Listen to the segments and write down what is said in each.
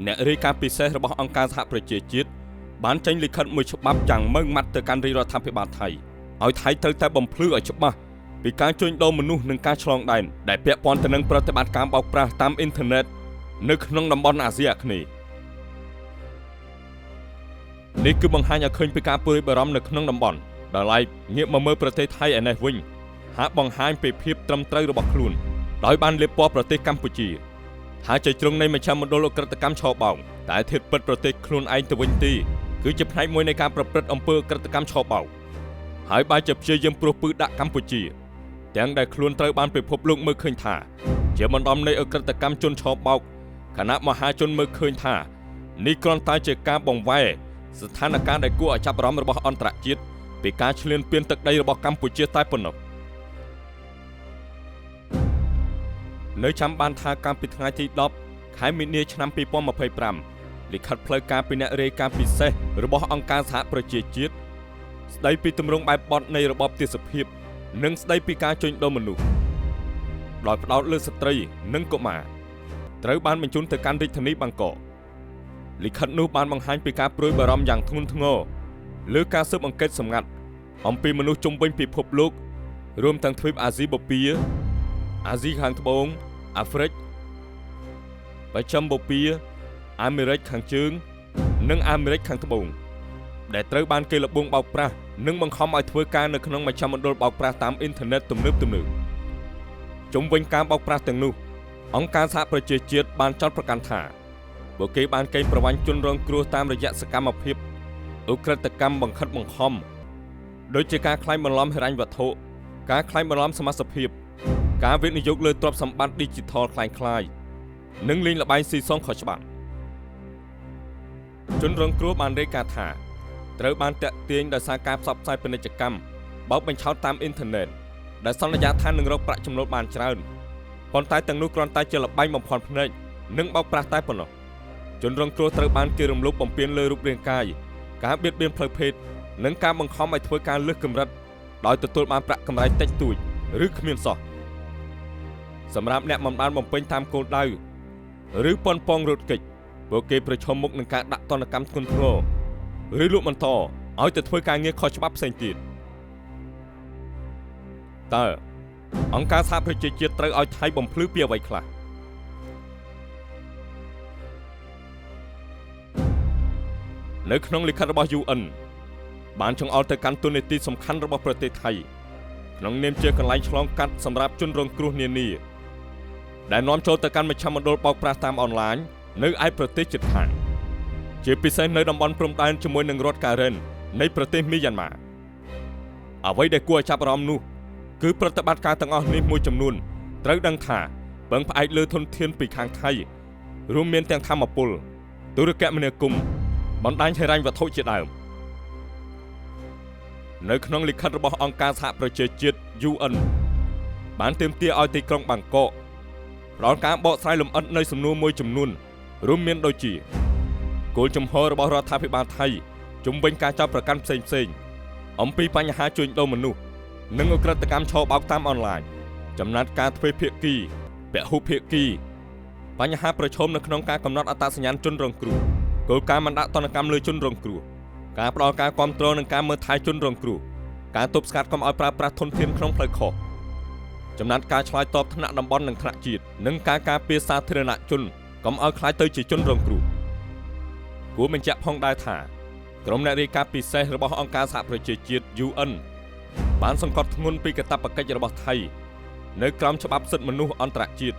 អ្នករាយការណ៍ពិសេសរបស់អង្គការសហប្រជាជាតិបានចេញលិខិតមួយច្បាប់យ៉ាងម៉ឺងម៉ាត់ទៅកាន់រាជរដ្ឋាភិបាលថៃឲ្យថៃត្រូវតែបំភ្លឺឲ្យច្បាស់ពីការជួញដូរមនុស្សនិងការឆ្លងដែនដែលពាក់ព័ន្ធទៅនឹងប្រតិបត្តិការបោកប្រាស់តាមអ៊ីនធឺណិតនៅក្នុងតំបន់អាស៊ីអាគ្នេយ៍នេះគឺបង្ហាញឲ្យឃើញពីការព្រួយបារម្ភនៅក្នុងតំបន់ដែលឡែកងាកមកមើលប្រទេសថៃឯនេះវិញហាក់បង្ហាញពីភាពត្រឹមត្រូវរបស់ខ្លួនដោយបានលាបពណ៌ប្រទេសកម្ពុជាថាជាជ្រុងនៃមជ្ឈមណ្ឌលអក្រិតកម្មឆោបោកតែធៀបពិតប្រទេសខ្លួនឯងទៅវិញទីគឺជាផ្នែកមួយនៃការប្រព្រឹត្តអំពើអក្រិតកម្មឆោបោកហើយបើជាព្យាយាមព្រោះពឺដាក់កម្ពុជាទាំងដែលខ្លួនត្រូវបានពិភពលោកមើលឃើញថាជាបណ្ដំនៃអក្រិតកម្មជនឆោបោកគណៈមហាជនមើលឃើញថានេះគ្រាន់តែជាការបង្វែរស្ថានភាពដែលគួរឲ្យចាប់អារម្មណ៍របស់អន្តរជាតិពីការឈ្លានពានទឹកដីរបស់កម្ពុជាតែប៉ុណ្ណោះនៅចាំបានថាកាលពីថ្ងៃទី10ខែមីនាឆ្នាំ2025លិខិតផ្លូវការពីអ្នករាយការណ៍ពិសេសរបស់អង្គការសហប្រជាជាតិស្ដីពីទម្រង់បែបបទនៃរបបទាសភាពនិងស្ដីពីការជួញដូរមនុស្សដោយផ្ដោតលើស្ត្រីនិងកុមារត្រូវបានបញ្ជូនទៅកាន់រាជធានីបាងកកលិខិតនោះបានបង្ហាញពីការព្រួយបារម្ភយ៉ាងធ្ងន់ធ្ងរលើការស៊ើបអង្កេតសម្ងាត់អំពីមនុស្សជុំវិញពិភពលោករួមទាំងទ្វីបអាស៊ីបូព៌ាអាស៊ីខាងត្បូងអាហ្វ្រិកបស្ចិមបូព៌ាអាមេរិកខាងជើងនិងអាមេរិកខាងត្បូងដែលត្រូវបានគេលបងបោកប្រាស់និងបង្ខំឲ្យធ្វើការនៅក្នុងមជ្ឈមណ្ឌលបោកប្រាស់តាមអ៊ីនធឺណិតទំនើបជុំវិញការបោកប្រាស់ទាំងនោះអង្គការសហប្រជាជាតិបានចោទប្រកាន់ថាពួកគេបានកេងប្រវ័ញ្ចជនរងគ្រោះតាមរយៈសកម្មភាពឧក្រិដ្ឋកម្មបង្ខិតបង្ខំដូចជាការក្លែងបន្លំហិរញ្ញវត្ថុការក្លែងបន្លំសមាជិកភាពការវិនិយោគលើទ្រព្យសម្បត្តិ Digital คล้ายៗនិងលេងល្បែងស៊ីសងខុសច្បាប់ជនរងគ្រោះបានរាយការណ៍ថាត្រូវបានតាក់ទាញដោយសារការផ្សព្វផ្សាយពាណិជ្ជកម្មបោកបញ្ឆោតតាមអ៊ីនធឺណិតដែលសន្យាថានឹងរកប្រាក់ចំណូលបានច្រើនប៉ុន្តែទាំងនោះគ្រាន់តែជាល្បែងបំផន់ភ្នែកនិងបោកប្រាស់តែប៉ុណ្ណោះជនរងគ្រោះត្រូវបានគេរំលោភបំពានលើរូបរាងកាយការបៀតបៀនផ្លូវភេទនិងការបង្ខំឲ្យធ្វើការលើសកម្រិតដោយទទួលបានប្រាក់កម្រៃតិចតួចឬគ្មានសោះសម្រាប់អ្នកមិនបានបំពេញតាមគោលដៅឬប៉ុនប៉ងរត់គេចពួកគេប្រឈមមុខនឹងការដាក់ទណ្ឌកម្មធ្ងន់ធ្ងរឬលួចបន្តឲ្យទៅធ្វើការងារខុសច្បាប់ផ្សេងទៀតតើអង្គការសហប្រជាជាតិត្រូវឲ្យថៃបំភ្លឺពីអ្វីខ្លះនៅក្នុងលិខិតរបស់ UN បានចង្អុលទៅកាន់ទូនាទីសំខាន់របស់ប្រទេសថៃក្នុងនាមជាកន្លែងឆ្លងកាត់សម្រាប់ជនរងគ្រោះនានាដែលនាំចូលទៅកាន់មជ្ឈមណ្ឌលបោកប្រាស់តាមអនឡាញនៅឯប្រទេសជិតខាងជាពិសេសនៅតំបន់ព្រំដែនជាមួយនឹងរដ្ឋការ៉េននៃប្រទេសមីយ៉ាន់ម៉ាអ្វីដែលគួរឲ្យចាប់អារម្មណ៍នោះគឺប្រតិបត្តិការទាំងអស់នេះមួយចំនួនត្រូវដឹងថាពឹងផ្អែកលើធនធានពីខាងថៃរួមមានទាំងធម្មពលទូរគមនាគមន៍បណ្ដាញហិរញ្ញវត្ថុជាដើមនៅក្នុងលិខិតរបស់អង្គការសហប្រជាជាតិ UN បានទាមទារឲ្យទីក្រុងបាងកកផ្ដល់ការបកស្រាយលម្អិតនៅសំណួរមួយចំនួនរួមមានដូចជាគោលជំហររបស់រដ្ឋាភិបាលថៃជំវិញការចាប់ប្រកាន់ផ្សេងៗអំពីបញ្ហាជួញដូរមនុស្សនិងឧក្រិដ្ឋកម្មឆបោកតាមអនឡាញចំណាត់ការទ្វេភាគីពហុភាគីបញ្ហាប្រឈមនៅក្នុងការកំណត់អត្តសញ្ញាណជនរងគ្រោះគោលការណ៍មិនដាក់ទណ្ឌកម្មលើជនរងគ្រោះការផ្ដល់ការគាំទ្រនិងការមើលថែជនរងគ្រោះការទប់ស្កាត់កុំឲ្យប្រើប្រាស់ធនធានក្នុងផ្លូវខុសចំណាត់ការឆ្លើយតបថ្នាក់តំបន់និងថ្នាក់ជាតិនិងការការពារសាធារណជនកុំឲ្យក្លាយទៅជាជនរងគ្រោះគួរបញ្ជាក់ផងដែរថាក្រុមអ្នករាយការណ៍ពិសេសរបស់អង្គការសហប្រជាជាតិ UN បានសង្កត់ធ្ងន់ពីកាតព្វកិច្ចរបស់ថៃនៅក្រោមច្បាប់សិទ្ធិមនុស្សអន្តរជាតិ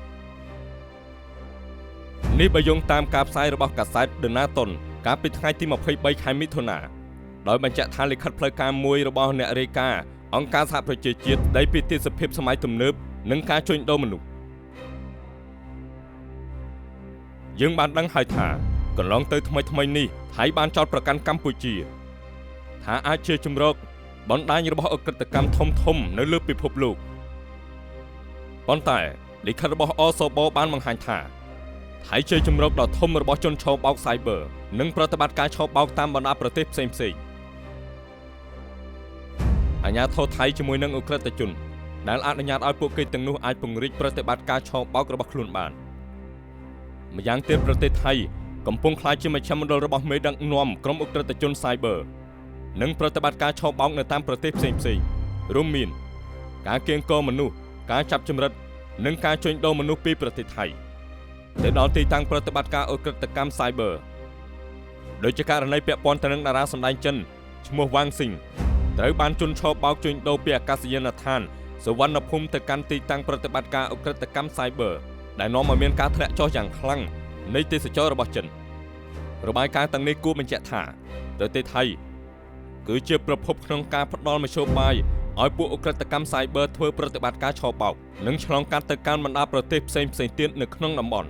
នេះបើយោងតាមការផ្សាយរបស់កាសែត The Naton កាលពីថ្ងៃទី23ខែមិថុនាដោយបញ្ជាក់ថាលិខិតផ្លូវការមួយរបស់អ្នករាយការណ៍អង្គការសហប្រជាជាតិស្ដីពីទិដ្ឋភាពសម័យទំនើបនិងការជួញដូរមនុស្សយើងបានដឹងហើយថាកន្លងទៅថ្មីនេះថៃបានចោទប្រកាន់កម្ពុជាថាអាចជាជំរកបណ្ដាញរបស់អក្រិតកម្មធំនៅលើពិភពលោកប៉ុន្តែលិខិតរបស់អសបបានបង្ហាញថាថៃជាជំរកដ៏ធំរបស់ជនឆបោក Cyber និងប្រតិបត្តិការឆបោកតាមបណ្ដាប្រទេសផ្សេងៗអាជ្ញាធរថៃជាមួយនឹងឧក្រិដ្ឋជនដែលអនុញ្ញាតឲ្យពួកគេទាំងនោះអាចពង្រីកប្រតិបត្តិការឆបោករបស់ខ្លួនបានម្យ៉ាងទៀតប្រទេសថៃ កំពុងខ្លាចជាមជ្ឈមណ្ឌលរបស់មេដឹកនាំក្រុមអ ுக ្រិតជន Cyber និងប្រតិបត្តិការឆោបបោកនៅតាមប្រទេសផ្សេងៗរួមមានការកៀងគរមនុស្សការចាប់ចម្រិតនិងការជួញដូរមនុស្សពីប្រទេសថៃទៅដល់ទីតាំងប្រតិបត្តិការអ ுக ្រិតកម្ម Cyber ដោយជាករណីពាក់ព័ន្ធទៅនឹងតារាសម្ដែងចិនឈ្មោះវ៉ាងស៊ីងត្រូវបានជន់ឆោបបោកជួញដូរពីអាកាសយានដ្ឋានសុវណ្ណភូមិទៅកាន់ទីតាំងប្រតិបត្តិការអ ுக ្រិតកម្ម Cyber ដែលនាំឲ្យមានការធ្លាក់ចុះយ៉ាងខ្លាំងនៃទេសចររបស់ចិនរបាយការណ៍ទាំងនេះគួរបញ្ជាក់ថាប្រទេសថៃគឺជាប្រភពក្នុងការផ្ដល់មធ្យោបាយឲ្យពួកអ ுக ្រិតកម្ម Cyber ធ្វើប្រតិបត្តិការឆោបបោកនិងឆ្លងកាត់ទៅកាន់បណ្ដាប្រទេសផ្សេងៗទៀតនៅក្នុងតំបន់